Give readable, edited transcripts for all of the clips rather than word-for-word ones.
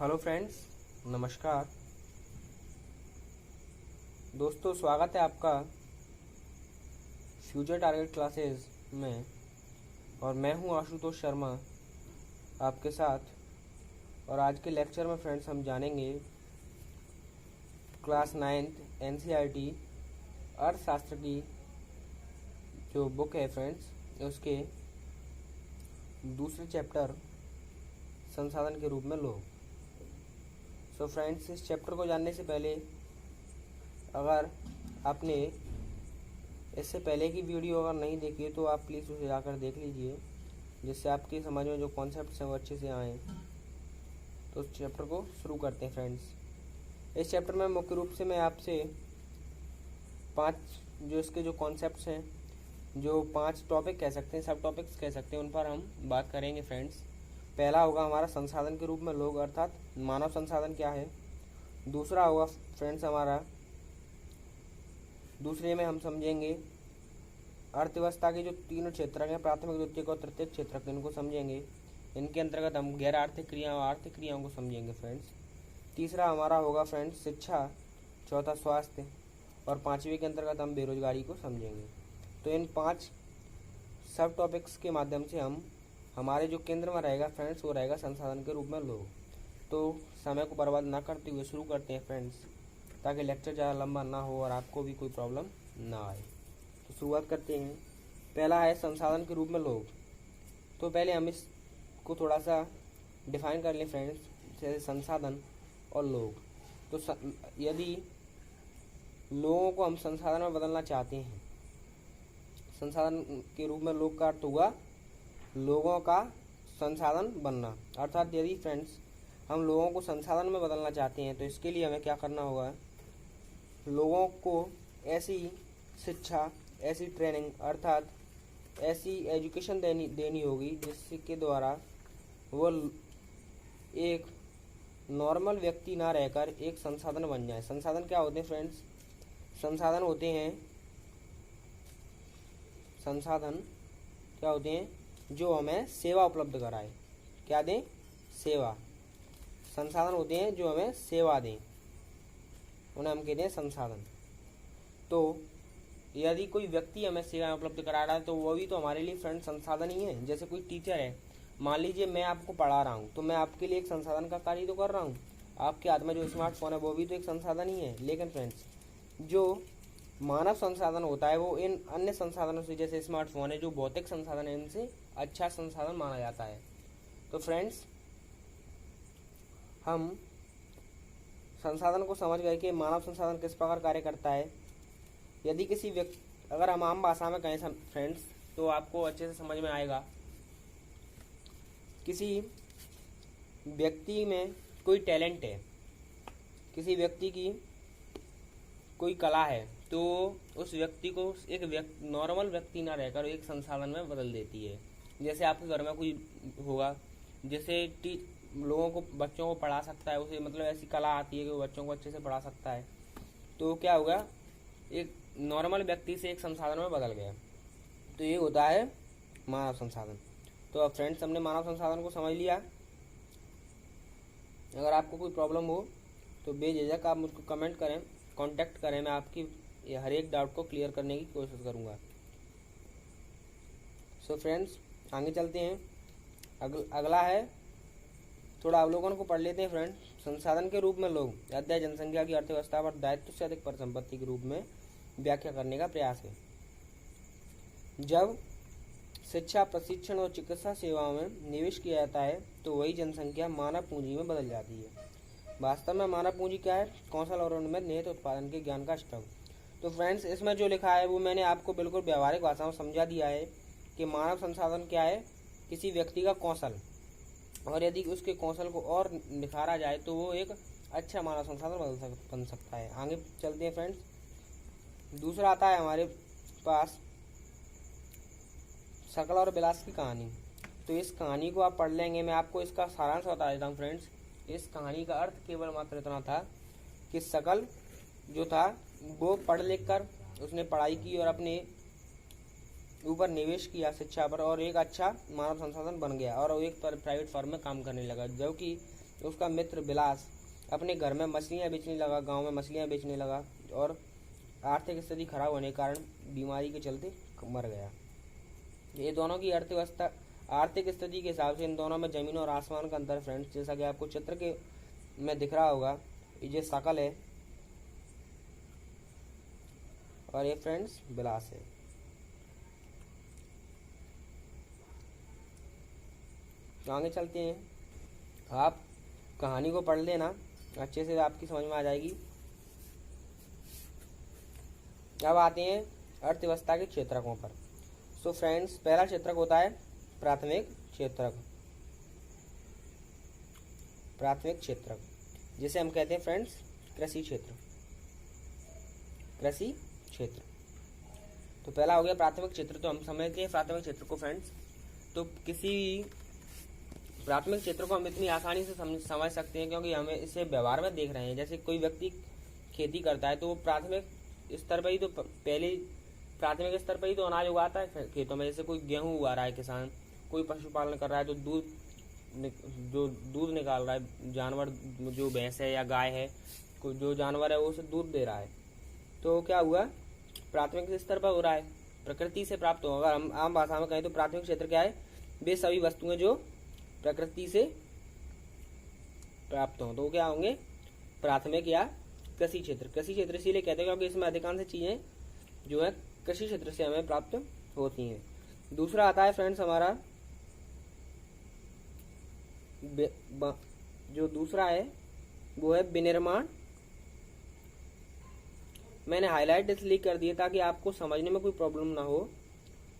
Hello friends, नमस्कार दोस्तों। स्वागत है आपका फ्यूचर टारगेट क्लासेस में। और मैं हूं आशुतोष शर्मा आपके साथ। और आज के लेक्चर में फ्रेंड्स हम जानेंगे क्लास 9th एनसीईआरटी अर्थशास्त्र की जो बुक है फ्रेंड्स, उसके दूसरे चैप्टर संसाधन के रूप में लोग। सो फ्रेंड्स, इस चैप्टर को जानने से पहले अगर आपने इससे पहले की वीडियो अगर नहीं देखी है तो आप प्लीज़ उसे जाकर देख लीजिए, जिससे आपकी समझ में जो कॉन्सेप्ट्स हैं वो अच्छे से आएँ। तो उस चैप्टर को शुरू करते हैं फ्रेंड्स। इस चैप्टर में मुख्य रूप से मैं आपसे 5 जो इसके जो कॉन्सेप्ट्स हैं, जो 5 टॉपिक कह सकते हैं, सब टॉपिक्स कह सकते हैं, उन पर हम बात करेंगे फ्रेंड्स। पहला होगा हमारा संसाधन के रूप में लोग, अर्थात मानव संसाधन क्या है। दूसरा होगा फ्रेंड्स हमारा, दूसरे में हम समझेंगे अर्थव्यवस्था के जो तीनों क्षेत्र हैं, प्राथमिक, द्वितीयक और तृतीयक क्षेत्र, इनको समझेंगे। इनके अंतर्गत हम गैर आर्थिक क्रियाओं और आर्थिक क्रियाओं को समझेंगे फ्रेंड्स। तीसरा हमारा होगा फ्रेंड्स शिक्षा, चौथा स्वास्थ्य, और पाँचवें के अंतर्गत हम बेरोजगारी को समझेंगे। तो इन 5 सब टॉपिक्स के माध्यम से हम हमारे जो केंद्र में रहेगा फ्रेंड्स, वो रहेगा संसाधन के रूप में लोग। तो समय को बर्बाद ना करते हुए शुरू करते हैं फ्रेंड्स, ताकि लेक्चर ज़्यादा लंबा ना हो और आपको भी कोई प्रॉब्लम ना आए। तो शुरुआत करते हैं। पहला है संसाधन के रूप में लोग। तो पहले हम इसको थोड़ा सा डिफाइन कर लें फ्रेंड्स, जैसे संसाधन और लोग। तो यदि लोगों को हम संसाधन में बदलना चाहते हैं, संसाधन के रूप में लोग का अर्थ हुआ लोगों का संसाधन बनना। अर्थात यदि फ्रेंड्स हम लोगों को संसाधन में बदलना चाहते हैं तो इसके लिए हमें क्या करना होगा, लोगों को ऐसी शिक्षा, ऐसी ट्रेनिंग, अर्थात ऐसी एजुकेशन देनी होगी जिसके द्वारा वो एक नॉर्मल व्यक्ति ना रहकर एक संसाधन बन जाए। संसाधन क्या होते हैं फ्रेंड्स? संसाधन होते हैं, संसाधन क्या होते हैं? जो हमें सेवा उपलब्ध कराए। क्या दें? सेवा। संसाधन होते हैं जो हमें सेवा दें, उन्हें हम कहते हैं संसाधन। तो यदि कोई व्यक्ति हमें सेवा उपलब्ध करा रहा है तो वो भी तो हमारे लिए फ्रेंड संसाधन ही है। जैसे कोई टीचर है, मान लीजिए मैं आपको पढ़ा रहा हूँ, तो मैं आपके लिए एक संसाधन का कार्य तो कर रहा हूँ। आपके हाथ में जो स्मार्टफोन है वो भी तो एक संसाधन ही है। लेकिन फ्रेंड्स जो मानव संसाधन होता है वो इन अन्य संसाधनों से, जैसे स्मार्टफोन है जो भौतिक संसाधन है, इनसे अच्छा संसाधन माना जाता है। तो फ्रेंड्स हम संसाधन को समझ गए कि मानव संसाधन किस प्रकार कार्य करता है। यदि किसी व्यक्ति, अगर हम आम भाषा में कहें फ्रेंड्स तो आपको अच्छे से समझ में आएगा, किसी व्यक्ति में कोई टैलेंट है, किसी व्यक्ति की कोई कला है, तो उस व्यक्ति को एक नॉर्मल व्यक्ति ना रहकर एक संसाधन में बदल देती है। जैसे आपके घर में कोई होगा, जैसे लोगों को, बच्चों को पढ़ा सकता है, उसे मतलब ऐसी कला आती है कि वो बच्चों को अच्छे से पढ़ा सकता है, तो क्या होगा, एक नॉर्मल व्यक्ति से एक संसाधन में बदल गया। तो ये होता है मानव संसाधन। तो अब फ्रेंड्स हमने मानव संसाधन को समझ लिया। अगर आपको कोई प्रॉब्लम हो तो बेझिझक आप मुझको कमेंट करें, कांटेक्ट करें, मैं आपकी हर एक डाउट को क्लियर करने की कोशिश करूँगा। सो फ्रेंड्स आगे चलते हैं। अगला है, थोड़ा अवलोकन को पढ़ लेते हैं फ्रेंड। संसाधन के रूप में लोग, अध्याय जनसंख्या की अर्थव्यवस्था पर दायित्व से अधिक परिसंपत्ति के रूप में व्याख्या करने का प्रयास है। जब शिक्षा, प्रशिक्षण और चिकित्सा सेवाओं में निवेश किया जाता है तो वही जनसंख्या मानव पूंजी में बदल जाती है। वास्तव में मानव पूंजी क्या है? कौशल और उनमें निहित उत्पादन के ज्ञान का स्टॉक। तो फ्रेंड्स इसमें जो लिखा है वो मैंने आपको बिल्कुल व्यावहारिक भाषा में समझा दिया है कि मानव संसाधन क्या है? किसी व्यक्ति का कौशल, और यदि उसके कौशल को और निखारा जाए तो वो एक अच्छा मानव संसाधन बन सकता है। आगे चलते हैं फ्रेंड्स। दूसरा आता है हमारे पास शकल और विलास की कहानी। तो इस कहानी को आप पढ़ लेंगे। मैं आपको इसका सारांश बता देता हूँ फ्रेंड्स। इस कहानी का अर्थ केवल मात्र इतना था कि शकल जो था वो पढ़ लिख कर उसने पढ़ाई की और अपने ऊपर निवेश किया शिक्षा पर, और एक अच्छा मानव संसाधन बन गया और वो एक प्राइवेट फर्म में काम करने लगा। जबकि उसका मित्र बिलास अपने घर में मछलियाँ बेचने लगा, गांव में मछलियाँ बेचने लगा और आर्थिक स्थिति खराब होने के कारण बीमारी के चलते मर गया। ये दोनों की अर्थव्यवस्था आर्थिक स्थिति के हिसाब से इन दोनों में जमीन और आसमान का अंतर फ्रेंड्स, जैसा कि आपको चित्र के में दिख रहा होगा। ये शकल है और ये फ्रेंड्स बिलास है। आगे चलते हैं, आप कहानी को पढ़ लेना, अच्छे से आपकी समझ में आ जाएगी। अब आते हैं अर्थव्यवस्था के क्षेत्रकों पर। सो फ्रेंड्स, पहला क्षेत्रक होता है प्राथमिक क्षेत्रक। प्राथमिक क्षेत्रक जिसे हम कहते हैं फ्रेंड्स कृषि क्षेत्र। कृषि क्षेत्र तो पहला हो गया प्राथमिक क्षेत्र। तो हम समझते हैं प्राथमिक क्षेत्र को फ्रेंड्स। तो किसी प्राथमिक क्षेत्र को हम इतनी आसानी से समझ सकते हैं क्योंकि हमें इसे व्यवहार में देख रहे हैं। जैसे कोई व्यक्ति खेती करता है तो वो प्राथमिक स्तर पर ही तो पहले प्राथमिक स्तर पर ही तो अनाज उगाता है खेतों में। जैसे कोई गेहूं उगा रहा है किसान, कोई पशुपालन कर रहा है तो दूध निकाल रहा है, जानवर जो भैंस है या गाय है, कोई जो जानवर है वो उसे दूध दे रहा है। तो क्या हुआ, प्राथमिक स्तर पर हो रहा है, प्रकृति से प्राप्त होगा। हम आम भाषा में कहें तो प्राथमिक क्षेत्र क्या है, वे सभी वस्तुएं जो प्रकृति से प्राप्त हों तो क्या होंगे, प्राथमिक या कृषि क्षेत्र। कृषि क्षेत्र इसीलिए कहते हैं क्योंकि इसमें अधिकांश चीजें जो है कृषि क्षेत्र से हमें प्राप्त होती हैं। दूसरा आता है फ्रेंड्स हमारा जो दूसरा है वो है विनिर्माण। मैंने हाईलाइट इसलिए कर दिया ताकि आपको समझने में कोई प्रॉब्लम ना हो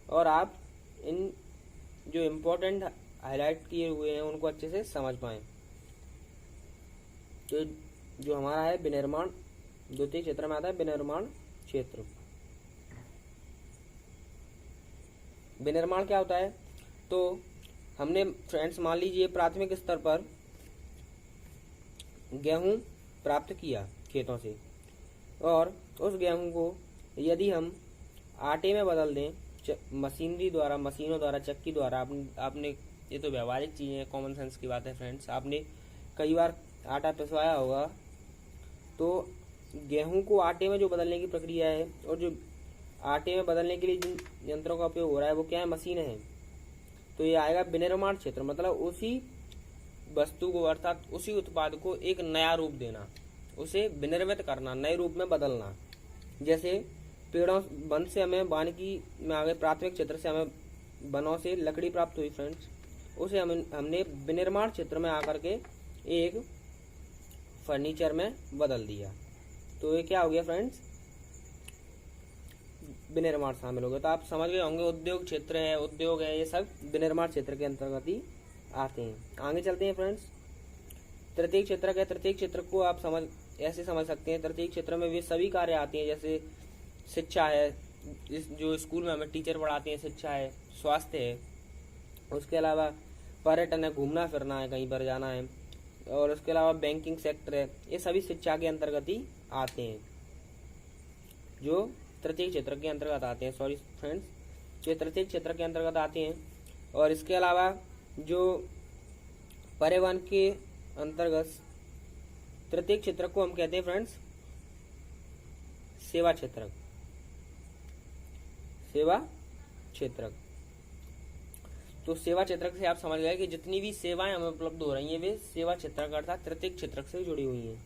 और आप इन जो इम्पोर्टेंट हाईलाइट किए हुए हैं उनको अच्छे से समझ पाएं। तो जो हमारा है विनिर्माण, द्वितीय क्षेत्र में आता है विनिर्माण क्षेत्र। विनिर्माण क्या होता है, तो हमने फ्रेंड्स मान लीजिए प्राथमिक स्तर पर गेहूं प्राप्त किया खेतों से और उस गेहूं को यदि हम आटे में बदल दें मशीनों द्वारा, चक्की द्वारा, आपने ये तो व्यवहारिक चीजें हैं, कॉमन सेंस की बात है फ्रेंड्स। आपने कई बार आटा पिसवाया होगा तो गेहूं को आटे में जो बदलने की प्रक्रिया है और जो आटे में बदलने के लिए जिन यंत्रों का उपयोग हो रहा है वो क्या है, मशीन है। तो ये आएगा विनिर्माण क्षेत्र, मतलब उसी वस्तु को अर्थात उसी उत्पाद को एक नया रूप देना, उसे विनिर्मित करना, नए रूप में बदलना। जैसे पेड़ों वन से हमें वानिकी में आ गए, प्राथमिक क्षेत्र से हमें वनों से लकड़ी प्राप्त हुई फ्रेंड्स, उसे हमने विनिर्माण क्षेत्र में आकर के एक फर्नीचर में बदल दिया। तो ये क्या हो गया फ्रेंड्स, विनिर्माण शामिल हो गया। तो आप समझ गए होंगे उद्योग क्षेत्र है, उद्योग है, ये सब विनिर्माण क्षेत्र के अंतर्गत ही आते हैं। आगे चलते हैं फ्रेंड्स, तृतीय क्षेत्र है। तृतीय क्षेत्र को आप ऐसे समझ सकते हैं, तृतीय क्षेत्र में वे सभी कार्य आते हैं जैसे शिक्षा है, जो स्कूल में हमें टीचर पढ़ाते हैं, शिक्षा है, स्वास्थ्य है, उसके अलावा पर्यटन है, घूमना फिरना है, कहीं पर जाना है, और उसके अलावा बैंकिंग सेक्टर है। ये सभी शिक्षा के अंतर्गत ही आते हैं, जो तृतीय क्षेत्र के अंतर्गत आते हैं। सॉरी फ्रेंड्स, ये तृतीय क्षेत्र के अंतर्गत आते हैं। और इसके अलावा जो परिवहन के अंतर्गत तृतीय क्षेत्र को हम कहते हैं फ्रेंड्स सेवा क्षेत्र। सेवा क्षेत्र, तो सेवा क्षेत्र से आप समझ गए कि जितनी भी सेवाएं हमें उपलब्ध हो रही हैं वे सेवा क्षेत्र का अर्थात तृतीय क्षेत्र से जुड़ी हुई हैं।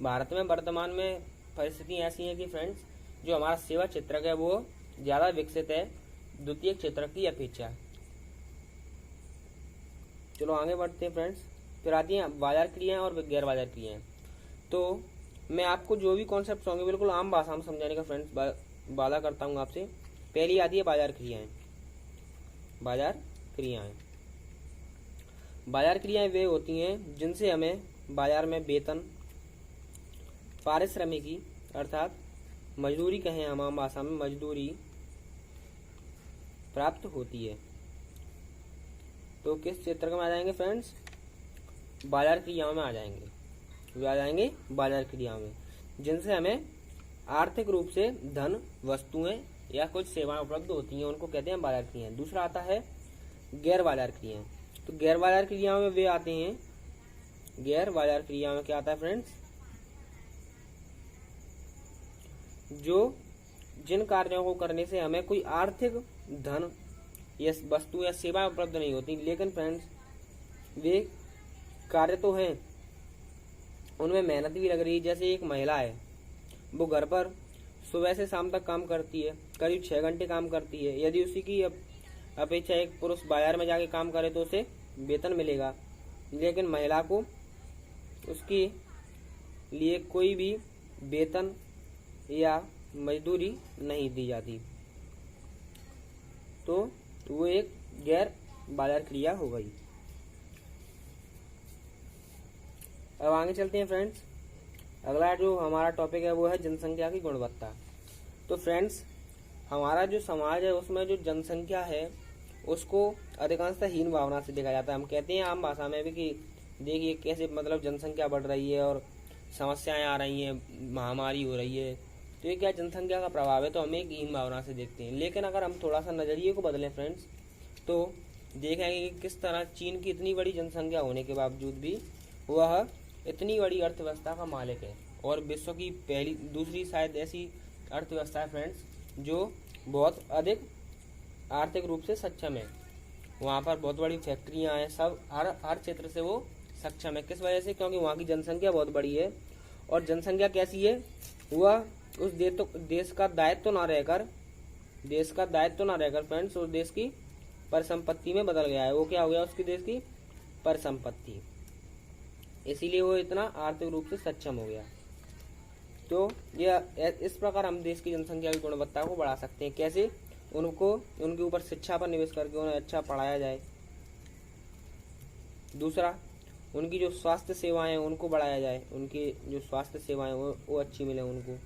भारत में वर्तमान में परिस्थितियां ऐसी हैं कि फ्रेंड्स जो हमारा सेवा क्षेत्र है वो ज्यादा विकसित है द्वितीय क्षेत्र की अपेक्षा। चलो आगे बढ़ते हैं फ्रेंड्स। फिर आती हैं बाजार क्रियाएं और गैर बाजार क्रियाएं। तो मैं आपको जो भी कॉन्सेप्ट होंगे बिल्कुल आम भाषा में समझाने का फ्रेंड्स वादा करता हूँ आपसे। पहली आती है बाजार क्रियाएं। बाजार क्रियाएं, बाजार क्रियाएं वे होती हैं जिनसे हमें बाजार में वेतन, पारिश्रमिकी अर्थात मजदूरी कहें हम आम भाषा में, मजदूरी प्राप्त होती है। तो किस क्षेत्र में आ जाएंगे फ्रेंड्स, बाजार क्रियाओं में आ जाएंगे। वे आ जाएंगे बाजार क्रियाओं में जिनसे हमें आर्थिक रूप से धन, वस्तुएं या कुछ सेवाएं उपलब्ध होती हैं, उनको कहते हैं बाजार क्रियाएं। दूसरा आता है गैर बाजार क्रियाएं। तो गैर बाजार क्रियाओं में वे आते हैं गैर बाजार क्रिया में क्या आता है फ्रेंड्स, जो जिन कार्यों को करने से हमें कोई आर्थिक धन या वस्तु या सेवा उपलब्ध नहीं होती, लेकिन फ्रेंड्स वे कार्य तो हैं, उनमें मेहनत भी लग रही है। जैसे एक महिला है, वो घर पर सुबह से शाम तक काम करती है, करीब 6 घंटे काम करती है। यदि उसी की अपेक्षा एक पुरुष बाजार में जाके काम करे तो उसे वेतन मिलेगा, लेकिन महिला को उसके लिए कोई भी वेतन या मजदूरी नहीं दी जाती, तो वो एक गैर बाजार क्रिया हो गई। अब आगे चलते हैं फ्रेंड्स। अगला जो हमारा टॉपिक है वो है जनसंख्या की गुणवत्ता। तो फ्रेंड्स हमारा जो समाज है उसमें जो जनसंख्या है उसको अधिकांशतः हीन भावना से देखा जाता है। हम कहते हैं आम भाषा में भी कि देखिए कैसे मतलब जनसंख्या बढ़ रही है और समस्याएं आ रही हैं, महामारी हो रही है, तो ये क्या जनसंख्या का प्रभाव है, तो हम एक हीन भावना से देखते हैं। लेकिन अगर हम थोड़ा सा नज़रिए को बदलें फ्रेंड्स, तो देखेंगे कि किस तरह चीन की इतनी बड़ी जनसंख्या होने के बावजूद भी वह इतनी बड़ी अर्थव्यवस्था का मालिक है और विश्व की पहली दूसरी शायद ऐसी अर्थव्यवस्था है फ्रेंड्स जो बहुत अधिक आर्थिक रूप से सक्षम है। वहाँ पर बहुत बड़ी फैक्ट्रियाँ हैं, सब हर क्षेत्र से वो सक्षम है। किस वजह से? क्योंकि वहाँ की जनसंख्या बहुत बड़ी है। और जनसंख्या कैसी है, वह उस देश का दायित्व ना रहकर फ्रेंड्स उस देश की परिसंपत्ति में बदल गया है। वो क्या हो गया, उसकी देश की परिसंपत्ति, इसीलिए वो इतना आर्थिक रूप से सक्षम हो गया। तो यह इस प्रकार हम देश की जनसंख्या की गुणवत्ता को बढ़ा सकते हैं। कैसे? उनके ऊपर शिक्षा पर निवेश करके उन्हें अच्छा पढ़ाया जाए। दूसरा, उनकी जो स्वास्थ्य सेवाएं हैं उनको बढ़ाया जाए, उनकी जो स्वास्थ्य सेवाएं वो अच्छी मिले उनको।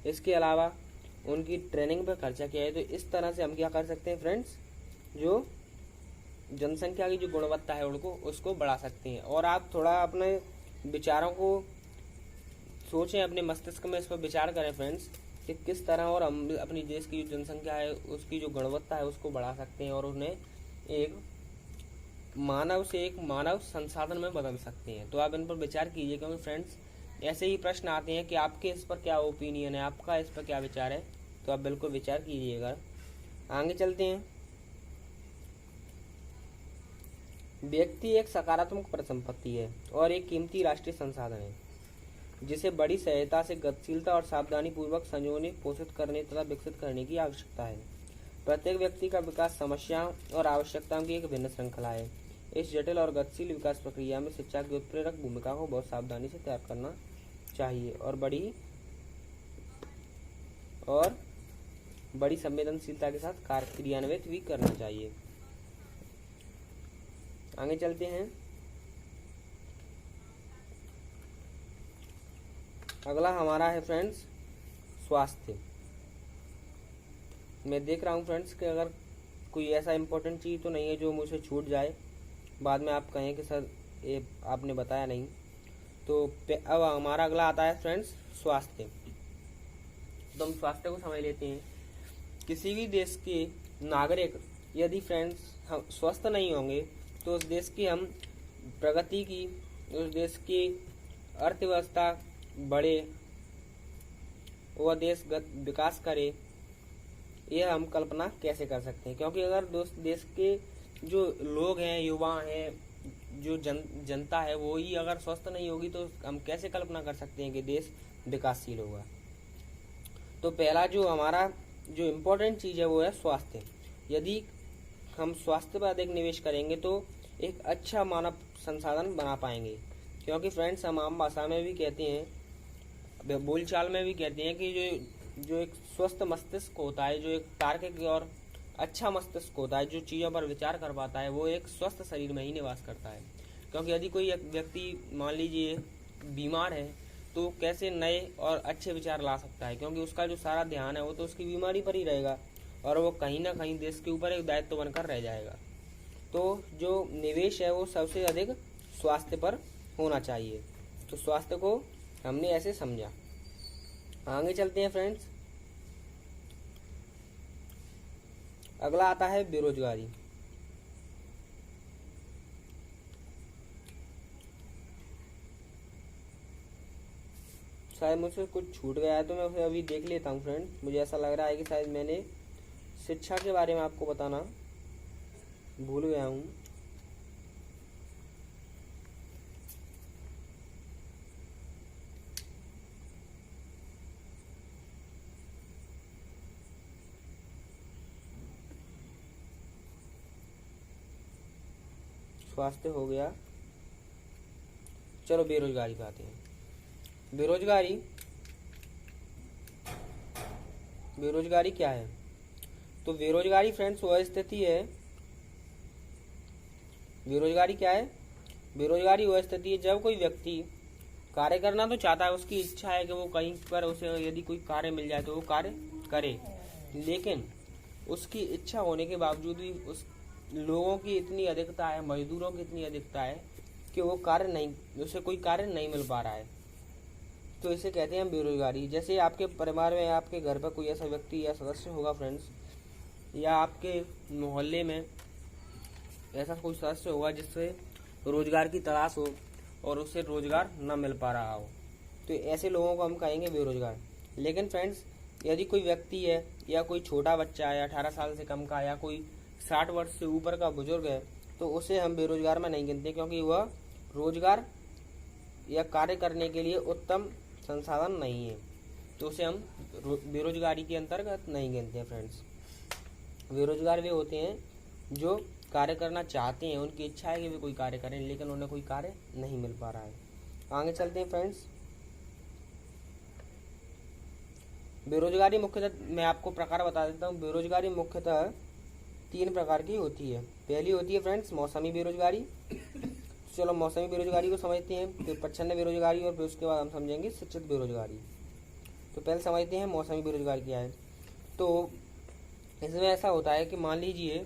इसके अलावा उनकी ट्रेनिंग पर खर्चा किया है। तो इस तरह से हम क्या कर सकते हैं फ्रेंड्स, जो जनसंख्या की जो गुणवत्ता है उसको बढ़ा सकते हैं। और आप थोड़ा अपने विचारों को सोचें, अपने मस्तिष्क में इस पर विचार करें फ्रेंड्स कि किस तरह और हम अपनी देश की जो जनसंख्या है उसकी जो गुणवत्ता है उसको बढ़ा सकते हैं और उन्हें एक मानव संसाधन में बदल सकते हैं। तो आप इन पर विचार कीजिए, क्योंकि फ्रेंड्स ऐसे ही प्रश्न आते हैं कि आपके इस पर क्या ओपिनियन है, आपका इस पर क्या विचार है, तो आप बिल्कुल विचार कीजिएगा। आगे चलते हैं। व्यक्ति एक सकारात्मक परिसंपत्ति है और एक कीमती राष्ट्रीय संसाधन है जिसे बड़ी सहायता से गतिशीलता और सावधानी पूर्वक संजोने, पोषित करने तथा विकसित करने की आवश्यकता है। प्रत्येक व्यक्ति का विकास समस्याओं और आवश्यकताओं की एक भिन्न श्रृंखला है। इस जटिल और गतिशील विकास प्रक्रिया में शिक्षा की उत्प्रेरक भूमिका को बहुत सावधानी से तैयार करना चाहिए और बड़ी संवेदनशीलता के साथ कार्य क्रियान्वित भी करना चाहिए। आगे चलते हैं। अगला हमारा है फ्रेंड्स स्वास्थ्य। मैं देख रहा हूँ फ्रेंड्स कि अगर कोई ऐसा इम्पोर्टेंट चीज़ तो नहीं है जो मुझसे छूट जाए, बाद में आप कहें कि सर ये आपने बताया नहीं। तो अब हमारा अगला आता है फ्रेंड्स स्वास्थ्य। तो हम स्वास्थ्य को समझ लेते हैं। किसी भी देश के नागरिक यदि फ्रेंड्स हम स्वस्थ नहीं होंगे तो उस देश की हम प्रगति की, उस देश की अर्थव्यवस्था बढ़े, वह देश विकास करे, यह हम कल्पना कैसे कर सकते हैं? क्योंकि अगर देश के जो लोग हैं, युवा हैं, जो जनता है वो ही अगर स्वस्थ नहीं होगी तो हम कैसे कल्पना कर सकते हैं कि देश विकासशील होगा? तो पहला जो हमारा जो इम्पोर्टेंट चीज़ है वो है स्वास्थ्य। यदि हम स्वास्थ्य पर अधिक निवेश करेंगे तो एक अच्छा मानव संसाधन बना पाएंगे। क्योंकि फ्रेंड्स हम आम भाषा में भी कहते हैं, बोलचाल में भी कहते हैं कि जो एक स्वस्थ मस्तिष्क होता है, जो एक तार्किक और अच्छा मस्तिष्क होता है, जो चीज़ों पर विचार कर पाता है, वो एक स्वस्थ शरीर में ही निवास करता है। क्योंकि यदि कोई व्यक्ति मान लीजिए बीमार है तो कैसे नए और अच्छे विचार ला सकता है? क्योंकि उसका जो सारा ध्यान है वो तो उसकी बीमारी पर ही रहेगा और वो कहीं ना कहीं देश के ऊपर एक दायित्व बनकर रह जाएगा। तो जो निवेश है वो सबसे अधिक स्वास्थ्य पर होना चाहिए। तो स्वास्थ्य को हमने ऐसे समझा। आगे चलते हैं फ्रेंड्स। अगला आता है बेरोजगारी। शायद मुझसे कुछ छूट गया है तो मैं उसे अभी देख लेता हूँ फ्रेंड्स। मुझे ऐसा लग रहा है कि शायद मैंने शिक्षा के बारे में आपको बताना भूल गया हूँ। स्वास्थ्य हो गया। चलो बेरोजगारी पे आते हैं। बेरोजगारी बेरोजगारी क्या है? तो बेरोजगारी फ्रेंड्स वह स्थिति है, बेरोजगारी क्या है? बेरोजगारी वह स्थिति है जब कोई व्यक्ति कार्य करना तो चाहता है, उसकी इच्छा है कि वो कहीं पर उसे यदि कोई कार्य मिल जाए तो वो कार्य करे, लेकिन उसकी इच्छा होने के बावजूद भी उस लोगों की इतनी अधिकता है, मजदूरों की इतनी अधिकता है कि वो कार्य नहीं, उसे कोई कार्य नहीं मिल पा रहा है। तो इसे कहते हैं बेरोजगारी। जैसे आपके परिवार में, आपके घर पर कोई ऐसा व्यक्ति या सदस्य होगा फ्रेंड्स, या आपके मोहल्ले में ऐसा कोई सदस्य होगा जिससे रोजगार की तलाश हो और उसे रोजगार न मिल पा रहा हो, तो ऐसे लोगों को हम कहेंगे बेरोजगार। लेकिन फ्रेंड्स यदि कोई व्यक्ति है या कोई छोटा बच्चा है 18 साल से कम का, या कोई 60 वर्ष से ऊपर का बुजुर्ग है, तो उसे हम बेरोजगार में नहीं गिनते, क्योंकि वह रोजगार या कार्य करने के लिए उत्तम संसाधन नहीं है, तो उसे हम बेरोजगारी के अंतर्गत नहीं गिनते हैं फ्रेंड्स। बेरोजगार वे होते हैं जो कार्य करना चाहते हैं, उनकी इच्छा है कि वे कोई कार्य करें, लेकिन उन्हें कोई कार्य नहीं मिल पा रहा है। आगे चलते हैं फ्रेंड्स। बेरोजगारी मुख्यतः मैं आपको प्रकार बता देता हूँ। बेरोजगारी मुख्यतः 3 प्रकार की होती है। पहली होती है फ्रेंड्स मौसमी बेरोजगारी। चलो मौसमी बेरोजगारी को समझते हैं, फिर प्रच्छन्न बेरोजगारी, और फिर उसके बाद हम समझेंगे शिक्षित बेरोजगारी। तो पहले समझते हैं मौसमी बेरोजगारी क्या है। तो इसमें ऐसा होता है कि मान लीजिए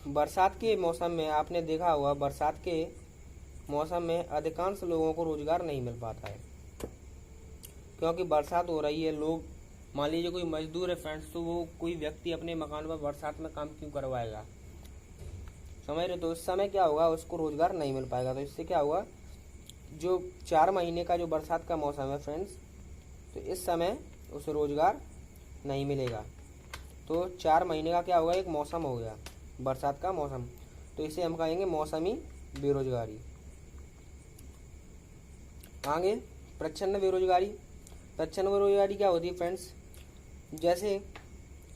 बरसात के मौसम में, आपने देखा होगा बरसात के मौसम में अधिकांश लोगों को रोजगार नहीं मिल पाता है, क्योंकि बरसात हो रही है। लोग मान लीजिए कोई मजदूर है फ्रेंड्स, तो वो कोई व्यक्ति अपने मकान पर बरसात में काम क्यों करवाएगा, समझ रहे? तो इस समय क्या होगा, उसको रोजगार नहीं मिल पाएगा। तो इससे क्या होगा, जो 4 महीने का जो बरसात का मौसम है फ्रेंड्स, तो इस समय उसे रोजगार नहीं मिलेगा। तो 4 महीने का क्या होगा, एक मौसम हो गया बरसात का मौसम, तो इसे हम कहेंगे मौसमी बेरोजगारी। आगे प्रच्छन्न बेरोजगारी। प्रच्छन्न बेरोजगारी क्या होती है फ्रेंड्स, जैसे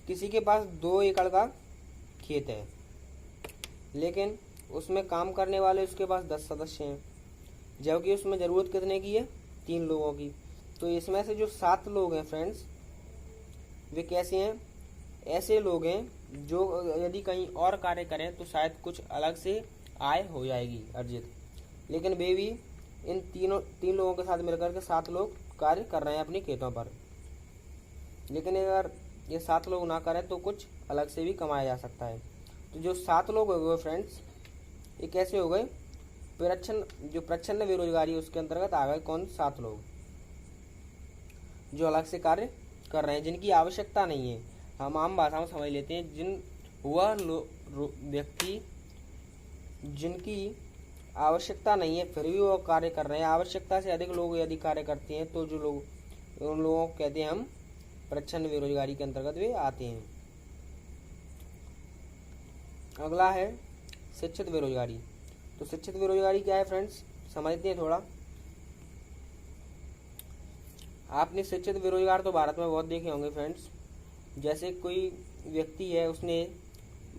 किसी के पास 2 एकड़ का खेत है, लेकिन उसमें काम करने वाले उसके पास 10 सदस्य हैं, जबकि उसमें ज़रूरत कितने की है, 3 लोगों की। तो इसमें से जो 7 लोग हैं फ्रेंड्स, वे कैसे हैं, ऐसे लोग हैं जो यदि कहीं और कार्य करें तो शायद कुछ अलग से आय हो जाएगी अर्जित, लेकिन वे भी इन 3 लोगों के साथ मिलकर के 7 लोग कार्य कर रहे हैं अपने खेतों पर। लेकिन अगर ये 7 लोग ना करें तो कुछ अलग से भी कमाया जा सकता है। तो जो 7 लोग हो गए फ्रेंड्स, ये कैसे हो गए, जो प्रच्छन्न बेरोजगारी उसके अंतर्गत आ गए कौन, 7 लोग जो अलग से कार्य कर रहे हैं, जिनकी आवश्यकता नहीं है। हम आम भाषा में समझ लेते हैं, वह व्यक्ति जिनकी आवश्यकता नहीं है फिर भी वो कार्य कर रहे हैं। आवश्यकता से अधिक लोग यदि कार्य करते हैं तो जो लोग, उन लोगों को कहते हैं हम प्रच्छन्न बेरोजगारी के अंतर्गत वे आते हैं। अगला है शिक्षित बेरोजगारी। तो शिक्षित बेरोजगारी क्या है फ्रेंड्स, समझते हैं थोड़ा। आपने शिक्षित बेरोजगार तो भारत में बहुत देखे होंगे फ्रेंड्स। जैसे कोई व्यक्ति है, उसने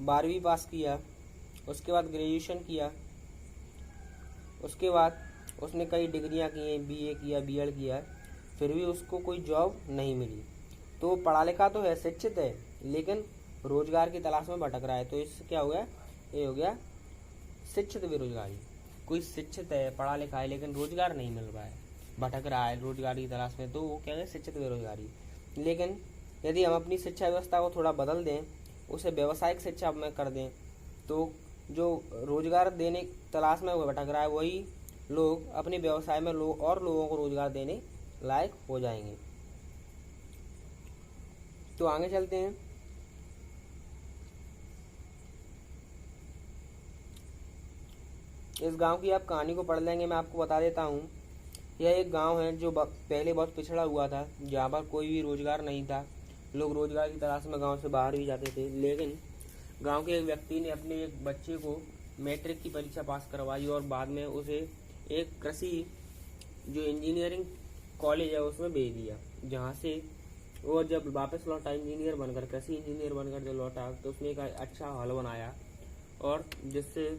12वीं पास किया, उसके बाद ग्रेजुएशन किया, उसके बाद उसने कई डिग्रियां की हैं, बीए किया, बीएड किया, फिर भी उसको कोई जॉब नहीं मिली। तो पढ़ा लिखा तो है, शिक्षित है, लेकिन रोजगार की तलाश में भटक रहा है। तो इससे क्या हो गया, ये हो गया शिक्षित बेरोजगारी। कोई शिक्षित है, पढ़ा लिखा है, लेकिन रोजगार नहीं मिल रहा है, भटक रहा है रोजगार की तलाश में, तो वो क्या है, शिक्षित बेरोजगारी। लेकिन यदि हम अपनी शिक्षा व्यवस्था को थोड़ा बदल दें, उसे व्यावसायिक शिक्षा में कर दें, तो जो रोजगार देने तलाश में वो भटक रहा है, वही लोग अपने व्यवसाय में और लोगों को रोजगार देने लायक हो जाएंगे। तो आगे चलते हैं। इस गांव की आप कहानी को पढ़ लेंगे। मैं आपको बता देता हूँ, यह एक गांव है जो पहले बहुत पिछड़ा हुआ था, जहाँ पर कोई भी रोजगार नहीं था। लोग रोजगार की तलाश में गांव से बाहर भी जाते थे, लेकिन गांव के एक व्यक्ति ने अपने एक बच्चे को मैट्रिक की परीक्षा पास करवाई और बाद में उसे एक कृषि जो इंजीनियरिंग कॉलेज है उसमें भेज दिया, जहाँ से वो जब वापस लौटा इंजीनियर बनकर, कृषि इंजीनियर बनकर जब लौटा तो उसने एक अच्छा हॉल बनाया और जिससे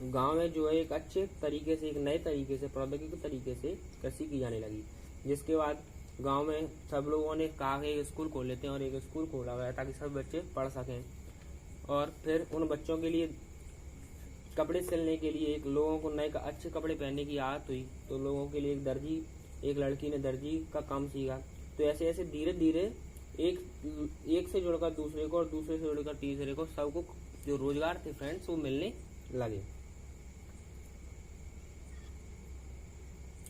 गांव में जो है एक अच्छे तरीके से, एक नए तरीके से, प्रौद्योगिकी तरीके से कृषि की जाने लगी। जिसके बाद गांव में सब लोगों ने कहा कि एक स्कूल खोल लेते हैं और एक स्कूल खोला गया ताकि सब बच्चे पढ़ सकें। और फिर उन बच्चों के लिए कपड़े सिलने के लिए, एक लोगों को नए अच्छे कपड़े पहनने की आदत हुई तो लोगों के लिए एक लड़की ने दर्जी का काम सीखा। तो ऐसे ऐसे धीरे धीरे एक से जुड़कर दूसरे को और दूसरे से जुड़कर तीसरे को, सबको जो रोजगार थे फ्रेंड्स वो मिलने लगे।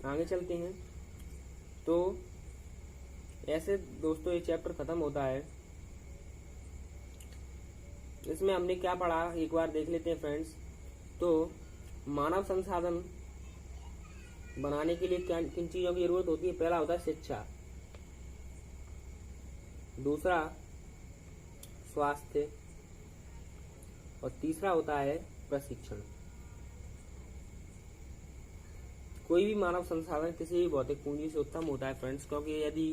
आगे चलते हैं। तो ऐसे दोस्तों ये चैप्टर खत्म होता है। इसमें हमने क्या पढ़ा एक बार देख लेते हैं फ्रेंड्स। तो मानव संसाधन बनाने के लिए किन चीजों की जरूरत होती है? पहला होता है शिक्षा, दूसरा स्वास्थ्य और तीसरा होता है प्रशिक्षण। कोई भी मानव संसाधन किसी भी भौतिक पूंजी से उत्तम होता है फ्रेंड्स, क्योंकि यदि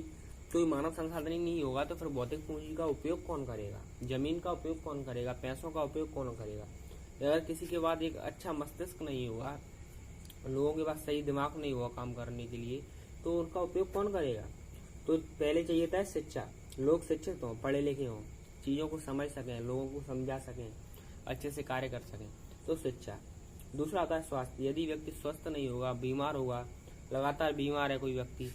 कोई मानव संसाधन ही नहीं होगा तो फिर भौतिक पूंजी का उपयोग कौन करेगा, जमीन का उपयोग कौन करेगा, पैसों का उपयोग कौन करेगा। अगर किसी के पास एक अच्छा मस्तिष्क नहीं होगा, लोगों के पास सही दिमाग नहीं होगा काम करने के लिए, तो उनका उपयोग कौन करेगा। तो पहले चाहिए था शिक्षा, लोग शिक्षित हों, पढ़े लिखे हों, चीज़ों को समझ सकें, लोगों को समझा सकें, अच्छे से कार्य कर सकें, तो शिक्षा। दूसरा आता है स्वास्थ्य। यदि व्यक्ति स्वस्थ नहीं होगा, बीमार होगा, लगातार बीमार है कोई व्यक्ति,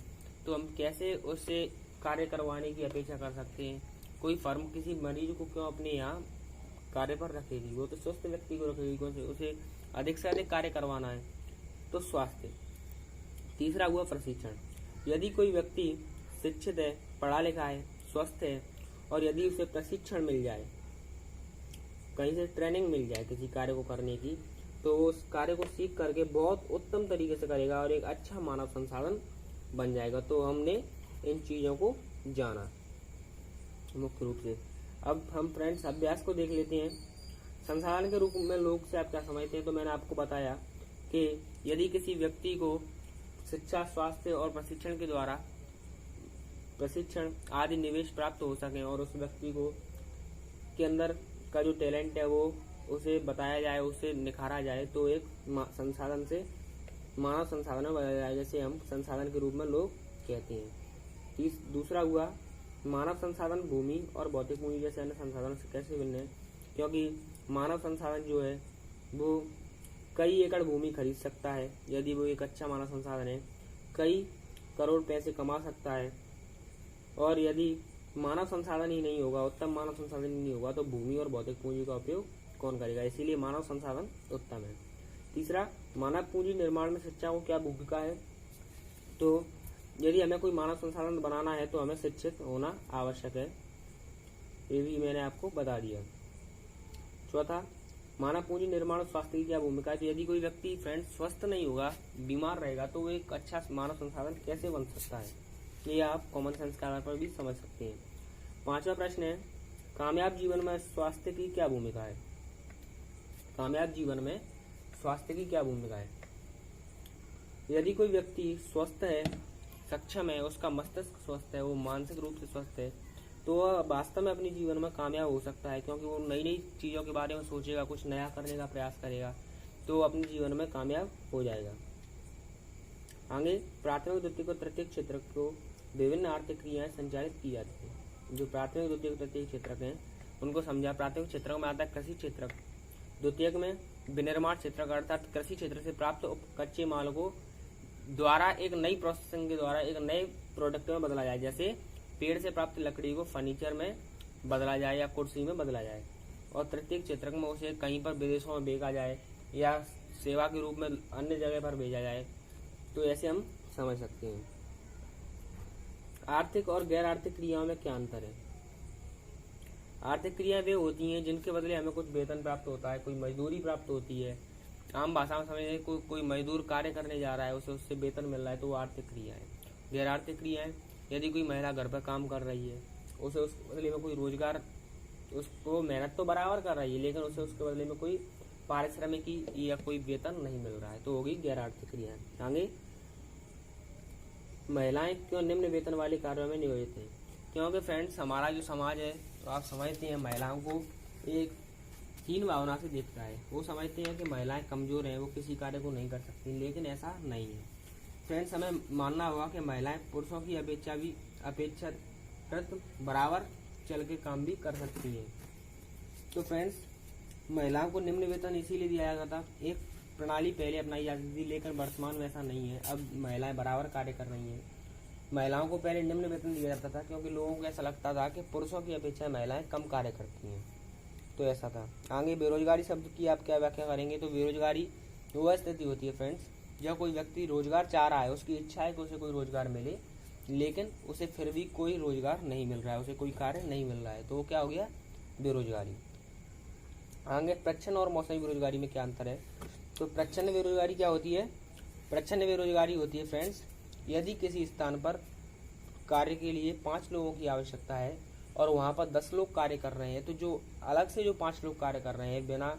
तो हम कैसे उससे कार्य करवाने की अपेक्षा कर सकते हैं। कोई फर्म किसी मरीज को क्यों अपने यहाँ कार्य पर रखेगी, वो तो स्वस्थ व्यक्ति को रखेगी, क्योंकि उसे अधिक से अधिक कार्य करवाना है। तो स्वास्थ्य। तीसरा हुआ प्रशिक्षण। यदि कोई व्यक्ति शिक्षित है, पढ़ा लिखा है, स्वस्थ है और यदि उसे प्रशिक्षण मिल जाए, कहीं से ट्रेनिंग मिल जाए किसी कार्य को करने की, तो वो उस कार्य को सीख करके बहुत उत्तम तरीके से करेगा और एक अच्छा मानव संसाधन बन जाएगा। तो हमने इन चीज़ों को जाना मुख्य रूप से। अब हम फ्रेंड्स अभ्यास को देख लेते हैं। संसाधन के रूप में लोग से आप क्या समझते हैं? तो मैंने आपको बताया कि यदि किसी व्यक्ति को शिक्षा, स्वास्थ्य और प्रशिक्षण के द्वारा प्रशिक्षण आदि निवेश प्राप्त हो सके और उस व्यक्ति को के अंदर का जो टैलेंट है वो उसे बताया जाए, उसे निखारा जाए, तो एक संसाधन से मानव संसाधन में बदला जाए, जैसे हम संसाधन के रूप में लोग कहते हैं। दूसरा हुआ मानव संसाधन भूमि और भौतिक पूंजी जैसे अन्य संसाधनों से कैसे भिन्न है? क्योंकि मानव संसाधन जो है वो कई एकड़ भूमि खरीद सकता है, यदि वो एक अच्छा मानव संसाधन है, कई करोड़ पैसे कमा सकता है। और यदि मानव संसाधन ही नहीं होगा, उत्तम मानव संसाधन ही नहीं होगा, तो भूमि और भौतिक पूंजी का उपयोग कौन करेगा? इसीलिए मानव संसाधन उत्तम है। तीसरा, मानव पूंजी निर्माण में शिक्षा को क्या भूमिका है? तो यदि हमें कोई मानव संसाधन बनाना है तो हमें शिक्षित होना आवश्यक है, ये भी मैंने आपको बता दिया। चौथा, मानव पूंजी निर्माण और स्वास्थ्य की क्या भूमिका है? तो यदि कोई व्यक्ति फ्रेंड्स स्वस्थ नहीं होगा, बीमार रहेगा, तो वो एक अच्छा मानव संसाधन कैसे बन सकता है? ये आप कॉमन सेंस के आधार पर भी समझ सकते हैं। पांचवा प्रश्न है, कामयाब जीवन में स्वास्थ्य की क्या भूमिका है? कामयाब जीवन में स्वास्थ्य की क्या भूमिका है? यदि कोई व्यक्ति स्वस्थ है, सक्षम है, उसका मस्तिष्क स्वस्थ है, वो मानसिक रूप से स्वस्थ है, तो वह वास्तव में अपने जीवन में कामयाब हो सकता है, क्योंकि वो नई नई चीज़ों के बारे में सोचेगा, कुछ नया करने का प्रयास करेगा, तो वो अपने जीवन में कामयाब हो जाएगा। आगे, प्राथमिक, द्वितीयक और तृतीयक क्षेत्र को विभिन्न आर्थिक क्रियाएं संचालित की जाती हैं। जो प्राथमिक, द्वितीयक, तृतीयक क्षेत्रक हैं उनको समझा। प्राथमिक क्षेत्र में आता है कृषि क्षेत्रक, द्वितीयक में विनिर्माण क्षेत्रक अर्थात कृषि क्षेत्र से प्राप्त कच्चे माल को द्वारा एक नई प्रोसेसिंग के द्वारा एक नए प्रोडक्ट में बदला जाए, जैसे पेड़ से प्राप्त लकड़ी को फर्नीचर में बदला जाए या कुर्सी में बदला जाए। और तृतीयक क्षेत्रक में उसे कहीं पर विदेशों में बेचा जाए या सेवा के रूप में अन्य जगह पर भेजा जाए, तो ऐसे हम समझ सकते हैं। आर्थिक और गैर आर्थिक क्रियाओं में क्या अंतर है? आर्थिक क्रियाएं वे होती हैं जिनके बदले हमें कुछ वेतन प्राप्त होता है, कोई मजदूरी प्राप्त होती है, आम भाषा में समझे कोई मजदूर कार्य करने जा रहा है, उसे उससे वेतन मिल रहा है, तो वो आर्थिक क्रिया है। गैर आर्थिक क्रियाएं, यदि कोई महिला घर पर काम कर रही है, उसे उस बदले में कोई रोजगार, उसको मेहनत तो बराबर कर रही है लेकिन उसे उसके बदले में कोई पारिश्रमिक या कोई वेतन नहीं मिल रहा है, तो होगी गैर आर्थिक क्रियाएं। आगे, महिलाएं क्यों निम्न वेतन वाले कार्यों में नियोजित हैं? क्योंकि फ्रेंड्स हमारा जो समाज है, तो आप समझते हैं महिलाओं को एक हीन भावना से देखता है। वो समझते हैं कि महिलाएं कमजोर हैं, वो किसी कार्य को नहीं कर सकती, लेकिन ऐसा नहीं है फ्रेंड्स। हमें मानना होगा कि महिलाएं पुरुषों की अपेक्षाकृत बराबर चल के काम भी कर सकती हैं। तो फ्रेंड्स, महिलाओं को निम्न वेतन इसीलिए दिया जाता था, एक प्रणाली पहले अपनाई जाती थी, लेकिन वर्तमान में ऐसा नहीं है। अब महिलाएं बराबर कार्य कर रही हैं। महिलाओं को पहले निम्न वेतन दिया जाता था क्योंकि लोगों को ऐसा लगता था कि पुरुषों की अपेक्षा महिलाएं कम कार्य करती हैं, तो ऐसा था। आगे, बेरोजगारी शब्द की आप क्या व्याख्या करेंगे? तो बेरोजगारी वह स्थिति होती है फ्रेंड्स जब कोई व्यक्ति रोजगार चाह रहा है, उसकी इच्छा है कि उसे कोई रोजगार मिले, लेकिन उसे फिर भी कोई रोजगार नहीं मिल रहा है, उसे कोई कार्य नहीं मिल रहा है, तो वो क्या हो गया? बेरोजगारी। आगे, प्रच्छन्न और मौसमी बेरोजगारी में क्या अंतर है? तो प्रच्छन्न बेरोजगारी क्या होती है? प्रच्छन्न बेरोजगारी होती है फ्रेंड्स, यदि किसी स्थान पर कार्य के लिए 5 लोगों की आवश्यकता है और वहाँ पर 10 लोग कार्य कर रहे हैं, तो जो अलग से जो 5 लोग कार्य कर रहे हैं बिना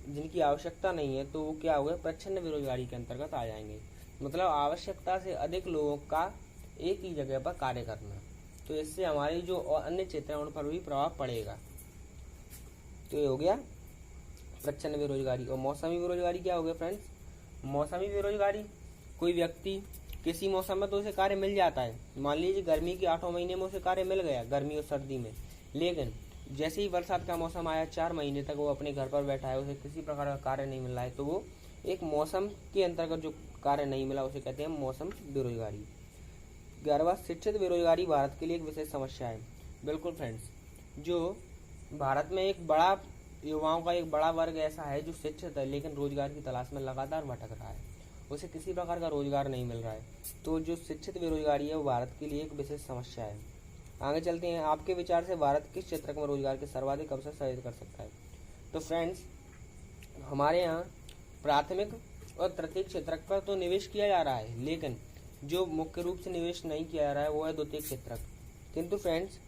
जिनकी आवश्यकता नहीं है, तो वो क्या हुआ? प्रच्छन्न बेरोजगारी के अंतर्गत आ जाएंगे। मतलब आवश्यकता से अधिक लोगों का एक ही जगह पर कार्य करना, तो इससे हमारी जो अन्य क्षेत्र हैं उन पर भी प्रभाव पड़ेगा। तो ये हो गया प्रच्छन्न बेरोजगारी। और मौसमी बेरोजगारी क्या हो गया फ्रेंड्स? मौसमी बेरोजगारी, कोई व्यक्ति किसी मौसम में तो उसे कार्य मिल जाता है, मान लीजिए गर्मी के 8 महीने में उसे कार्य मिल गया, गर्मी और सर्दी में, लेकिन जैसे ही बरसात का मौसम आया 4 महीने तक वो अपने घर पर बैठा है, उसे किसी प्रकार का कार्य नहीं मिल रहा है, तो वो एक मौसम के अंतर्गत जो कार्य नहीं मिला उसे कहते हैं मौसम बेरोजगारी। 11वां, शिक्षित बेरोजगारी भारत के लिए एक विशेष समस्या है। बिल्कुल फ्रेंड्स, जो भारत में एक बड़ा युवाओं का एक बड़ा वर्ग ऐसा है जो शिक्षित है लेकिन रोजगार की तलाश में लगातार भटक रहा है, उसे किसी प्रकार का रोजगार नहीं मिल रहा है, तो जो शिक्षित बेरोजगारी है वो भारत के लिए एक विशेष समस्या है। आगे चलते हैं, आपके विचार से भारत किस क्षेत्र में रोजगार के सर्वाधिक अवसर सृजित कर सकता है? तो फ्रेंड्स, हमारे यहाँ प्राथमिक और तृतीयक क्षेत्र पर तो निवेश किया जा रहा है, लेकिन जो मुख्य रूप से निवेश नहीं किया जा रहा है वो है द्वितीयक क्षेत्र। किंतु फ्रेंड्स,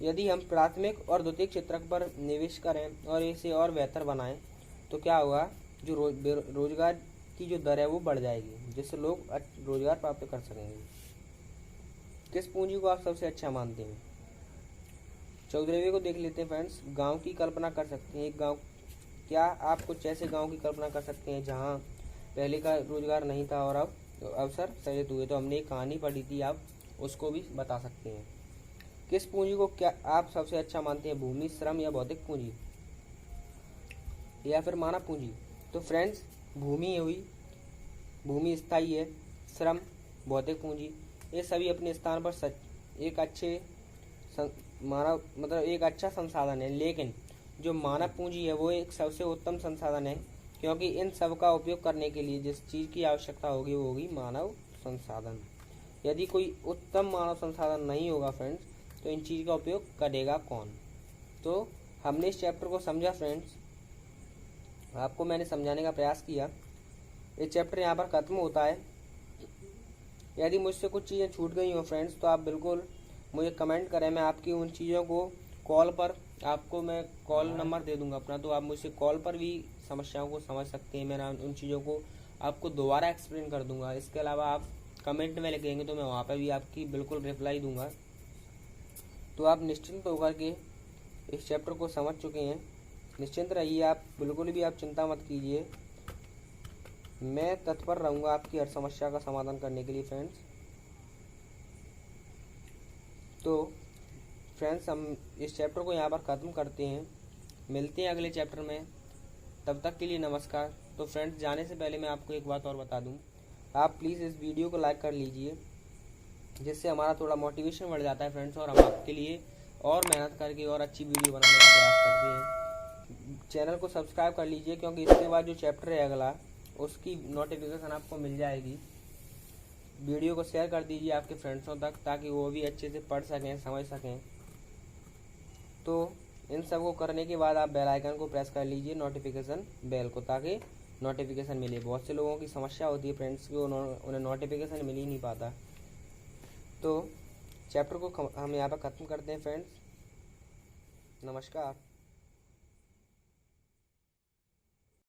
यदि हम प्राथमिक और द्वितीयक क्षेत्र पर निवेश करें और इसे और बेहतर बनाएं, तो क्या होगा? जो रोजगार की जो दर है वो बढ़ जाएगी, जिससे लोग रोजगार प्राप्त कर सकेंगे। किस पूंजी को आप सबसे अच्छा मानते हैं? 14वें को देख लेते हैं फ्रेंड्स। गांव की कल्पना कर सकते हैं, एक गांव, क्या आप कुछ ऐसे गांव की कल्पना कर सकते हैं जहां पहले का रोजगार नहीं था और अब अवसर सृजित हुए? तो हमने एक कहानी पढ़ी थी, आप उसको भी बता सकते हैं। किस पूंजी को क्या आप सबसे अच्छा मानते हैं? भूमि, श्रम या भौतिक पूंजी या फिर मानव पूंजी? तो फ्रेंड्स, भूमि हुई, भूमि स्थायी है, श्रम, भौतिक पूंजी, ये सभी अपने स्थान पर एक अच्छे मानव मतलब एक अच्छा संसाधन है, लेकिन जो मानव पूंजी है वो एक सबसे उत्तम संसाधन है, क्योंकि इन सब का उपयोग करने के लिए जिस चीज़ की आवश्यकता होगी वो होगी मानव संसाधन। यदि कोई उत्तम मानव संसाधन नहीं होगा फ्रेंड्स, तो इन चीज़ का उपयोग करेगा कौन? तो हमने इस चैप्टर को समझा फ्रेंड्स, आपको मैंने समझाने का प्रयास किया। ये चैप्टर यहाँ पर खत्म होता है। यदि मुझसे कुछ चीज़ें छूट गई हो फ्रेंड्स, तो आप बिल्कुल मुझे कमेंट करें, मैं आपकी उन चीज़ों को कॉल पर, आपको मैं कॉल नंबर दे दूंगा अपना, तो आप मुझसे कॉल पर भी समस्याओं को समझ सकते हैं। मैं उन चीज़ों को आपको दोबारा एक्सप्लेन कर दूंगा। इसके अलावा आप कमेंट में लिखेंगे तो मैं वहाँ पर भी आपकी बिल्कुल रिप्लाई दूंगा। तो आप निश्चिंत होकर के इस चैप्टर को समझ चुके हैं, निश्चिंत रहिए, आप बिल्कुल भी आप चिंता मत कीजिए, मैं तत्पर रहूँगा आपकी हर समस्या का समाधान करने के लिए फ्रेंड्स। तो फ्रेंड्स, हम इस चैप्टर को यहाँ पर ख़त्म करते हैं, मिलते हैं अगले चैप्टर में, तब तक के लिए नमस्कार। तो फ्रेंड्स, जाने से पहले मैं आपको एक बात और बता दूँ, आप प्लीज़ इस वीडियो को लाइक कर लीजिए, जिससे हमारा थोड़ा मोटिवेशन बढ़ जाता है फ्रेंड्स, और हम आपके लिए और मेहनत करके और अच्छी वीडियो बनाने का प्रयास करते हैं। चैनल को सब्सक्राइब कर लीजिए, क्योंकि इसके बाद जो चैप्टर है अगला, उसकी नोटिफिकेशन आपको मिल जाएगी। वीडियो को शेयर कर दीजिए आपके फ्रेंड्सों तक, ताकि वो भी अच्छे से पढ़ सकें, समझ सकें। तो इन सब को करने के बाद आप बेल आइकन को प्रेस कर लीजिए, नोटिफिकेशन बेल को, ताकि नोटिफिकेशन मिले। बहुत से लोगों की समस्या होती है फ्रेंड्स कि उन्हें नोटिफिकेशन मिल ही नहीं पाता। तो चैप्टर को हम यहाँ पर ख़त्म करते हैं फ्रेंड्स। नमस्कार।